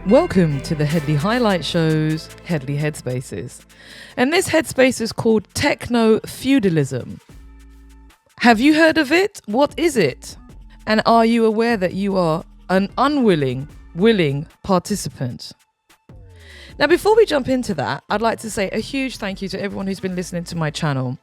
Welcome to the Headley Highlight Show's Headley Headspaces. And this headspace is called Techno Feudalism. Have you heard of it? What is it? And are you aware that you are an willing participant? Now, before we jump into that, I'd like to say a huge thank you to everyone who's been listening to my channel,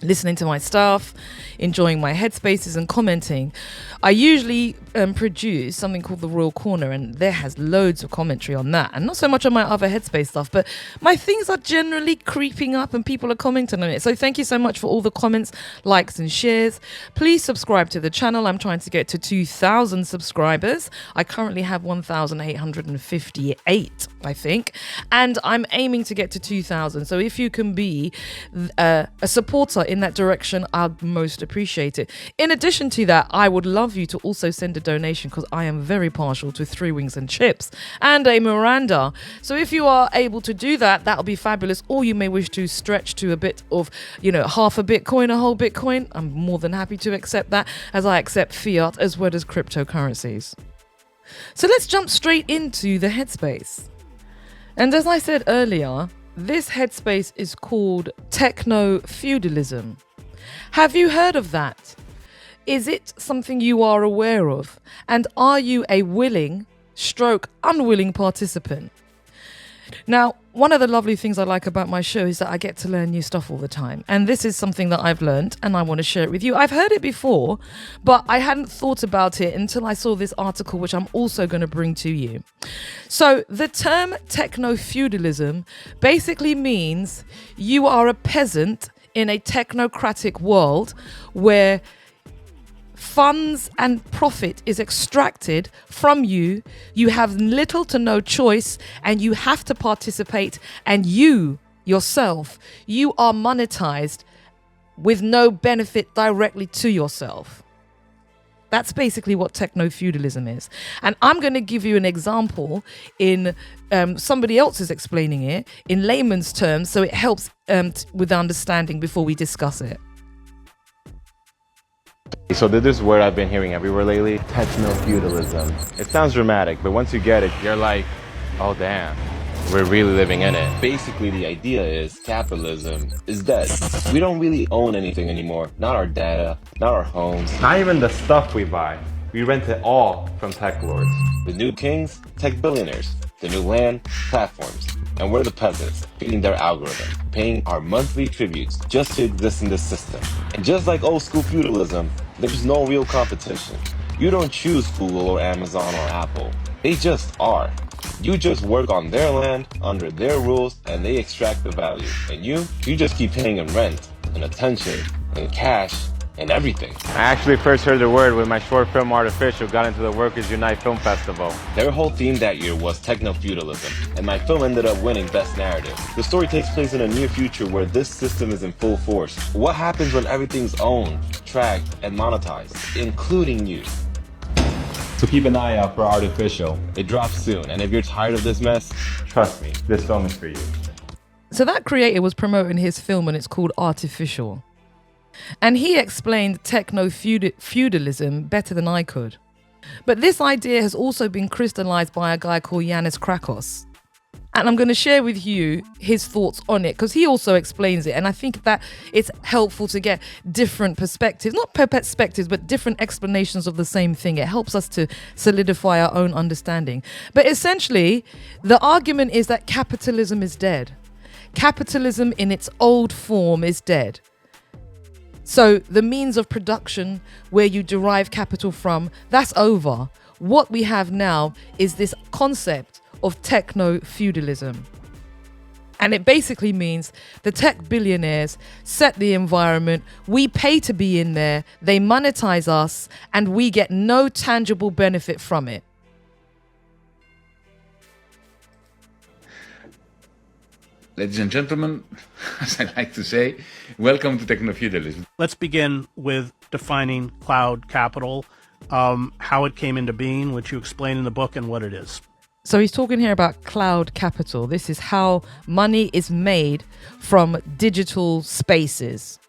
listening to my stuff, enjoying my headspaces and commenting. I usually produce something called the Royal Corner, and there has loads of commentary on that, and not so much on my other headspace stuff, but my things are generally creeping up and people are commenting on it. So thank you so much for all the comments, likes and shares. Please subscribe to the channel. I'm trying to get to 2,000 subscribers. I currently have 1,858, I think, and I'm aiming to get to 2,000. So if you can be a supporter in that direction, I'd most appreciate it. In addition to that, I would love you to also send a donation, because I am very partial to 3 wings and chips and a Miranda. So if you are able to do that, that'll be fabulous. Or you may wish to stretch to a bit of, half a Bitcoin, a whole Bitcoin. I'm more than happy to accept that, as I accept fiat as well as cryptocurrencies. So let's jump straight into the headspace. And as I said earlier, this headspace is called Techno Feudalism. Have you heard of that? Is it something you are aware of? And are you a willing/unwilling participant? Now, one of the lovely things I like about my show is that I get to learn new stuff all the time. And this is something that I've learned and I want to share it with you. I've heard it before, but I hadn't thought about it until I saw this article, which I'm also going to bring to you. So the term techno-feudalism basically means you are a peasant in a technocratic world where funds and profit is extracted from you. You have little to no choice and you have to participate, and you yourself, you are monetized with no benefit directly to yourself. That's basically what techno-feudalism is. And I'm going to give you an example in somebody else is explaining it in layman's terms, so it helps with understanding before we discuss it. So this is word I've been hearing everywhere lately, Techno Feudalism. It sounds dramatic, but once you get it, you're like, oh damn, we're really living in it. Basically, the idea is capitalism is dead. We don't really own anything anymore. Not our data, not our homes. Not even the stuff we buy. We rent it all from tech lords. The new kings, tech billionaires. The new land, platforms. And we're the peasants, feeding their algorithm, paying our monthly tributes just to exist in this system. And just like old school feudalism, there's no real competition. You don't choose Google or Amazon or Apple. They just are. You just work on their land, under their rules, and they extract the value. And you just keep paying them rent, and attention, and cash, and everything. I actually first heard the word when my short film Artificial got into the Workers Unite Film Festival. Their whole theme that year was techno-feudalism, and my film ended up winning Best Narrative. The story takes place in a near future where this system is in full force. What happens when everything's owned, tracked, and monetized, including you? So keep an eye out for Artificial. It drops soon, and if you're tired of this mess, trust me, this film is for you. So that creator was promoting his film, and it's called Artificial. And he explained techno-feudalism better than I could. But this idea has also been crystallized by a guy called Yanis Krakos. And I'm going to share with you his thoughts on it, because he also explains it. And I think that it's helpful to get different perspectives, not perspectives, but different explanations of the same thing. It helps us to solidify our own understanding. But essentially, the argument is that capitalism is dead. Capitalism in its old form is dead. So the means of production where you derive capital from, that's over. What we have now is this concept of techno-feudalism. And it basically means the tech billionaires set the environment, we pay to be in there, they monetize us, and we get no tangible benefit from it. Ladies and gentlemen, as I like to say, welcome to Techno Feudalism. Let's begin with defining cloud capital, how it came into being, which you explain in the book, and what it is. So he's talking here about cloud capital. This is how money is made from digital spaces.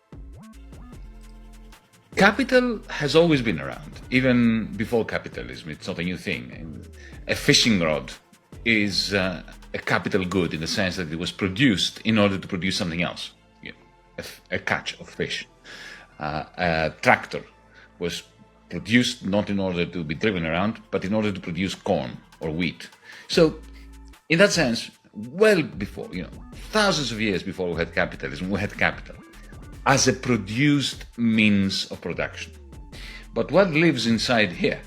Capital has always been around, even before capitalism. It's not a new thing. A fishing rod is a capital good in the sense that it was produced in order to produce something else. You know, a catch of fish. A tractor was produced not in order to be driven around, but in order to produce corn or wheat. So, in that sense, well before, thousands of years before we had capitalism, we had capital as a produced means of production. But what lives inside here,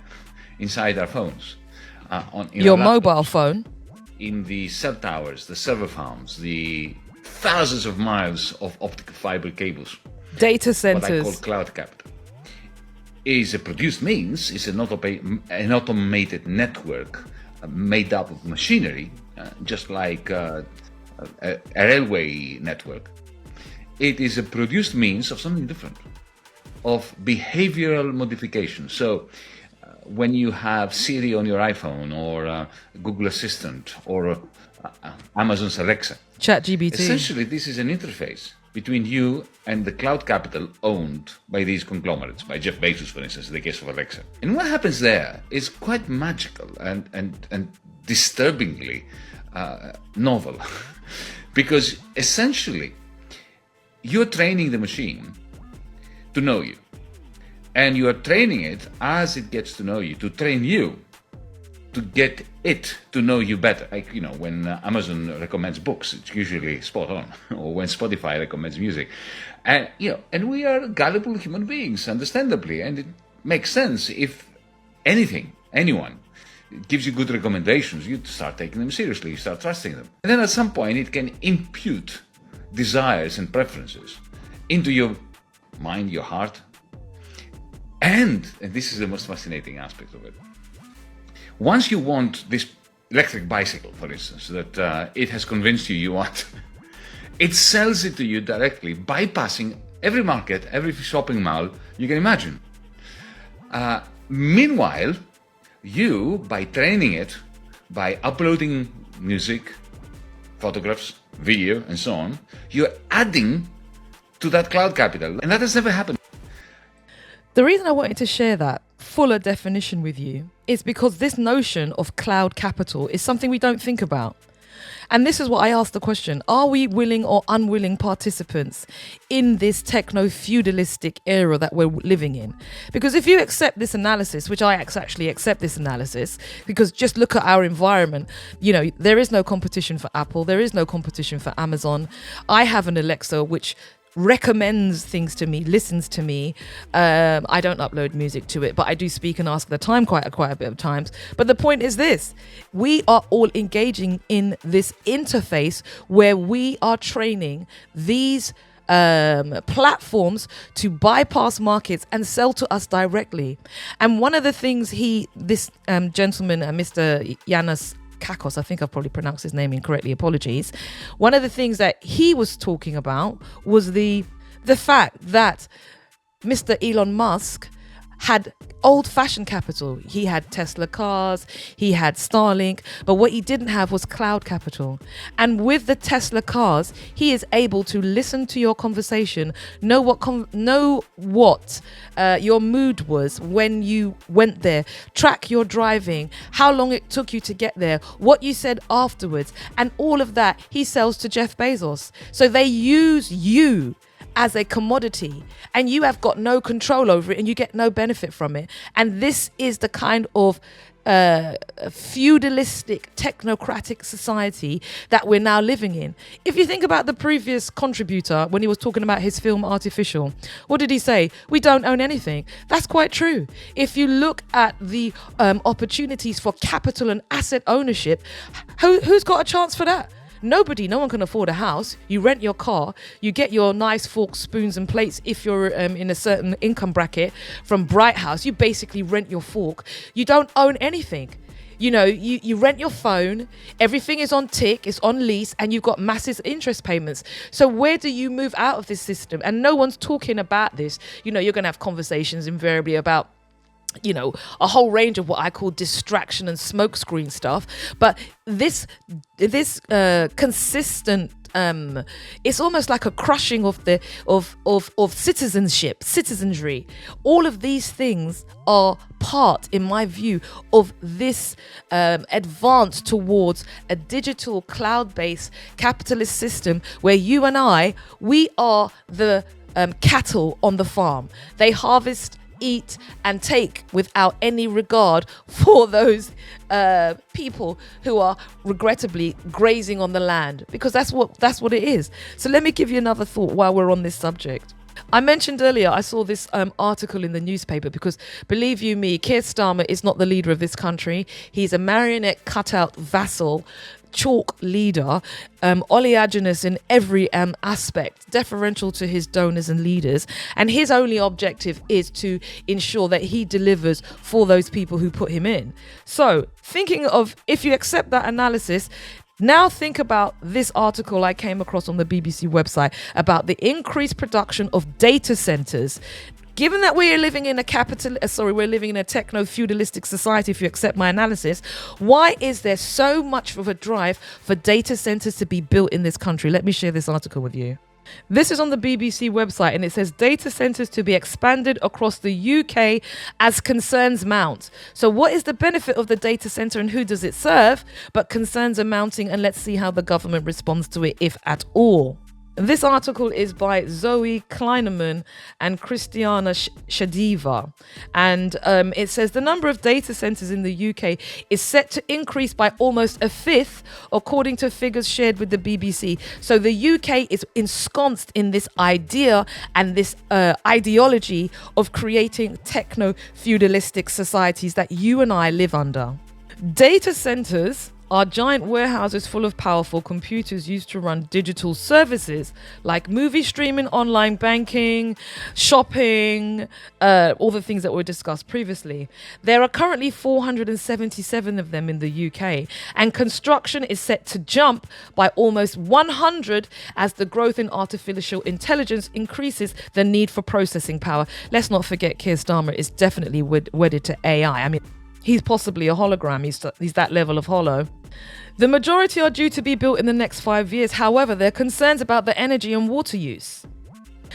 inside our phones, your mobile phone, in the cell towers, the server farms, the thousands of miles of optical fiber cables, data centers, what I call cloud capital, is a produced means, is an automated network made up of machinery, just like a railway network. It is a produced means of something different, of behavioral modification. So when you have Siri on your iPhone, or Google Assistant, or Amazon's Alexa, ChatGPT, essentially this is an interface between you and the cloud capital owned by these conglomerates, by Jeff Bezos, for instance, in the case of Alexa. And what happens there is quite magical and disturbingly novel, because essentially you're training the machine to know you, and you are training it as it gets to know you, to train you to get it to know you better. Like, when Amazon recommends books, it's usually spot on, or when Spotify recommends music. And, and we are gullible human beings, understandably, and it makes sense. If anyone gives you good recommendations, you start taking them seriously, you start trusting them. And then at some point it can impute desires and preferences into your mind, your heart. And this is the most fascinating aspect of it. Once you want this electric bicycle, for instance, that it has convinced you want, it sells it to you directly, bypassing every market, every shopping mall you can imagine. Meanwhile, you, by training it, by uploading music, photographs, video, and so on, you're adding to that cloud capital. And that has never happened. The reason I wanted to share that fuller definition with you is because this notion of cloud capital is something we don't think about. And this is what I asked the question: are we willing or unwilling participants in this techno-feudalistic era that we're living in? Because if you accept this analysis, which I actually accept this analysis, because just look at our environment, there is no competition for Apple, there is no competition for Amazon. I have an Alexa which recommends things to me, listens to me. I don't upload music to it, but I do speak and ask at the time quite a bit of times. But the point is this: we are all engaging in this interface where we are training these platforms to bypass markets and sell to us directly. And one of the things this gentleman, Mr. Yanis Kakos, I think I've probably pronounced his name incorrectly, apologies. One of the things that he was talking about was the fact that Mr. Elon Musk had old-fashioned capital. He had Tesla cars, he had Starlink, but what he didn't have was cloud capital. And with the Tesla cars, he is able to listen to your conversation, know what your mood was when you went there, track your driving, how long it took you to get there, what you said afterwards, and all of that he sells to Jeff Bezos. So they use you as a commodity, and you have got no control over it, and you get no benefit from it. And this is the kind of feudalistic, technocratic society that we're now living in. If you think about the previous contributor, when he was talking about his film Artificial, what did he say? We don't own anything. That's quite true. If you look at the opportunities for capital and asset ownership, who's got a chance for that? Nobody. No one can afford a house. You rent your car, you get your nice forks, spoons and plates if you're in a certain income bracket from Bright House. You basically rent your fork. You don't own anything. You rent your phone, everything is on tick, it's on lease, and you've got massive interest payments. So where do you move out of this system? And no one's talking about this. You're going to have conversations invariably about a whole range of what I call distraction and smokescreen stuff. But this consistent it's almost like a crushing of the of citizenry. All of these things are part, in my view, of this advance towards a digital cloud-based capitalist system where you and we are the cattle on the farm. They harvest, eat and take without any regard for those people who are regrettably grazing on the land, because that's what it is. So let me give you another thought while we're on this subject. I mentioned earlier I saw this article in the newspaper because, believe you me, Keir Starmer is not the leader of this country. He's a marionette cutout vassal, chalk leader, oleaginous in every aspect, deferential to his donors and leaders, and his only objective is to ensure that he delivers for those people who put him in. So, thinking of, if you accept that analysis, now think about this article I came across on the BBC website about the increased production of data centers. Given that we're living in a techno feudalistic society, if you accept my analysis, why is there so much of a drive for data centers to be built in this country? Let me share this article with you. This is on the BBC website, and it says data centers to be expanded across the UK as concerns mount. So what is the benefit of the data center and who does it serve? But concerns are mounting, and let's see how the government responds to it, if at all. This article is by Zoe Kleineman and Christiana Shadiva, and it says the number of data centers in the UK is set to increase by almost a fifth, according to figures shared with the BBC. So the UK is ensconced in this idea and this ideology of creating techno-feudalistic societies that you and I live under. Data centers are giant warehouses full of powerful computers used to run digital services like movie streaming, online banking, shopping, all the things that were discussed previously. There are currently 477 of them in the UK, and construction is set to jump by almost 100 as the growth in artificial intelligence increases the need for processing power. Let's not forget Keir Starmer is definitely wedded to AI. I mean, he's possibly a hologram. He's that level of hollow. The majority are due to be built in the next 5 years. However, there are concerns about the energy and water use.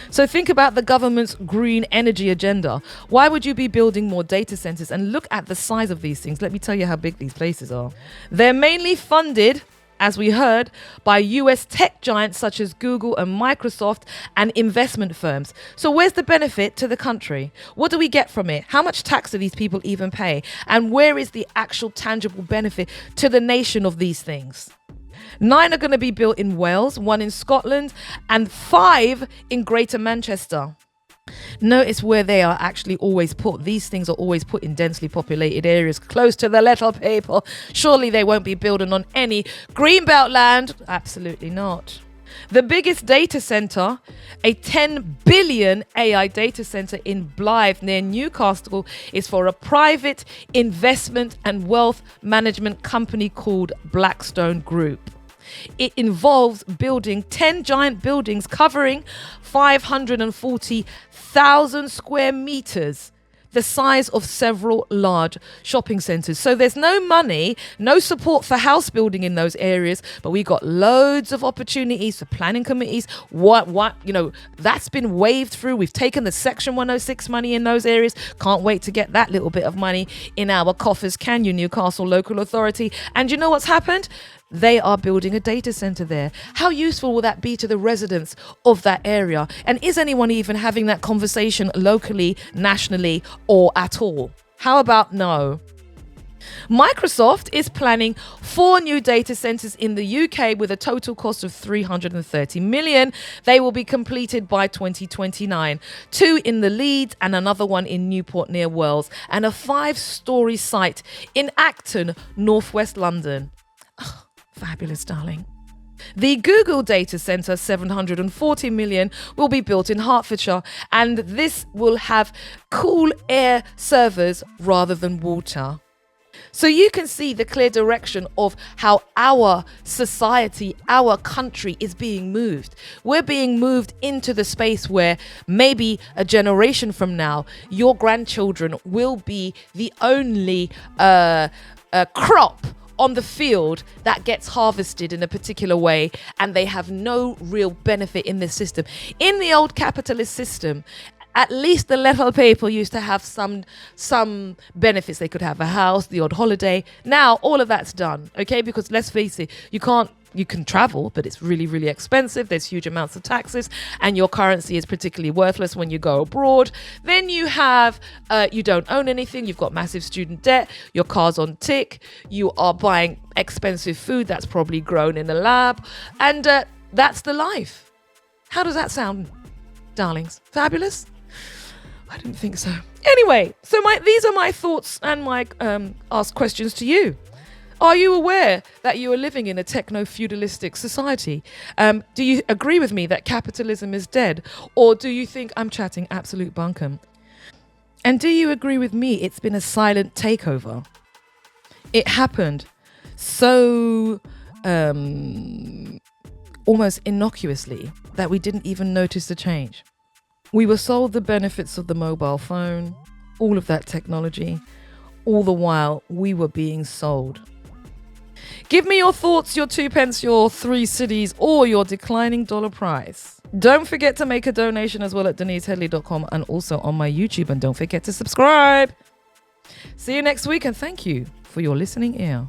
So think about the government's green energy agenda. Why would you be building more data centers? And look at the size of these things. Let me tell you how big these places are. They're mainly funded, as we heard, by US tech giants such as Google and Microsoft and investment firms. So where's the benefit to the country? What do we get from it? How much tax do these people even pay? And where is the actual tangible benefit to the nation of these things? 9 are going to be built in Wales, 1 in Scotland, and 5 in Greater Manchester. Notice where they are actually always put. These things are always put in densely populated areas close to the little people. Surely they won't be building on any greenbelt land. Absolutely not. The biggest data center, a 10 billion AI data center in Blythe near Newcastle, is for a private investment and wealth management company called Blackstone Group. It involves building 10 giant buildings covering 540,000 square meters, the size of several large shopping centers. So there's no money, no support for house building in those areas, but we got loads of opportunities for planning committees. That's been waved through. We've taken the Section 106 money in those areas. Can't wait to get that little bit of money in our coffers, can you, Newcastle Local Authority? And you know what's happened? They are building a data center there. How useful will that be to the residents of that area? And is anyone even having that conversation locally, nationally, or at all? How about no? Microsoft is planning 4 new data centers in the UK with a total cost of 330 million. They will be completed by 2029. 2 in the Leeds and another one in Newport near Wells, and a 5-story site in Acton, northwest London. Fabulous, darling. The Google data center, 740 million, will be built in Hertfordshire, and this will have cool air servers rather than water. So you can see the clear direction of how our society, our country is being moved. We're being moved into the space where maybe a generation from now, your grandchildren will be the only crop on the field that gets harvested in a particular way, and they have no real benefit in this system. In the old capitalist system, at least the little people used to have some benefits. They could have a house, the odd holiday. Now all of that's done, okay? Because let's face it, you can travel, but it's really, really expensive. There's huge amounts of taxes, and your currency is particularly worthless when you go abroad. Then you have, you don't own anything. You've got massive student debt. Your car's on tick. You are buying expensive food that's probably grown in a lab. And that's the life. How does that sound, darlings? Fabulous? I didn't think so. Anyway, so these are my thoughts and my asked questions to you. Are you aware that you are living in a techno-feudalistic society? Do you agree with me that capitalism is dead? Or do you think I'm chatting absolute bunkum? And do you agree with me it's been a silent takeover? It happened so almost innocuously that we didn't even notice the change. We were sold the benefits of the mobile phone, all of that technology, all the while we were being sold. Give me your thoughts, your 2 pence, your 3 cities, or your declining dollar price. Don't forget to make a donation as well at DeniseHeadley.com and also on my YouTube. And don't forget to subscribe. See you next week, and thank you for your listening ear.